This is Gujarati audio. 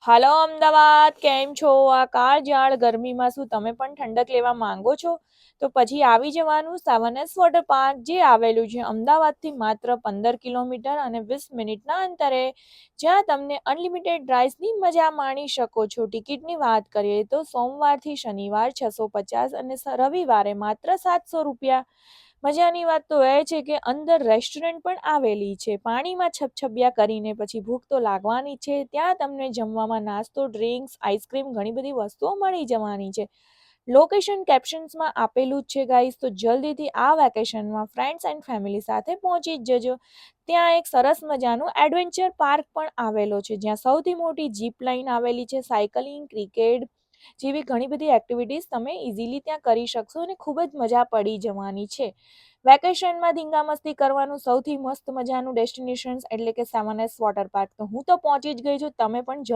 હાલો અમદાવાદ, કેમ છો? આ કાળઝાળ ગરમીમાં શું તમે પણ ઠંડક લેવા માંગો છો? તો પછી આવી જવાનું સાવનસ વોટર પાર્ક, જે આવેલું છે અમદાવાદથી માત્ર 15 કિલોમીટર અને 20 મિનિટના અંતરે, જ્યાં તમને અનલિમિટેડ રાઇડ્સની મજા માણી શકો છો. ટિકિટની વાત કરીએ તો સોમવારથી શનિવાર 650 અને રવિવારે માત્ર 700 રૂપિયા. મજાની વાત તો એ છે કે અંદર રેસ્ટોરન્ટ પણ આવેલી છે. પાણીમાં છબછબિયા કરીને પછી ભૂખ તો લાગવાની છે. ત્યાં તમને જમવામાં નાસ્તો, ડ્રિંક્સ, આઈસ્ક્રીમ, ઘણી બધી વસ્તુઓ મળી જવાની છે. લોકેશન કેપ્શન્સમાં આપેલું જ છે ગાઈસ, તો જલ્દીથી આ વેકેશનમાં ફ્રેન્ડ્સ એન્ડ ફેમિલી સાથે પહોંચી જ જજો. ત્યાં એક સરસ મજાનું એડવેન્ચર પાર્ક પણ આવેલો છે, જ્યાં સૌથી મોટી જીપ લાઇન આવેલી છે. સાયકલિંગ, ક્રિકેટ જેવી ઘણી બધી એક્ટિવિટીઝ તમે ઇઝીલી ત્યાં કરી શકશો અને ખૂબ જ મજા પડી જવાની છે. વેકેશનમાં ધીંગા મસ્તી કરવાનું સૌથી મસ્ત મજાનું ડેસ્ટિનેશન એટલે કે સેવન એસ વોટર પાર્ક. તો હું તો પહોંચી જ ગઈ છું, તમે પણ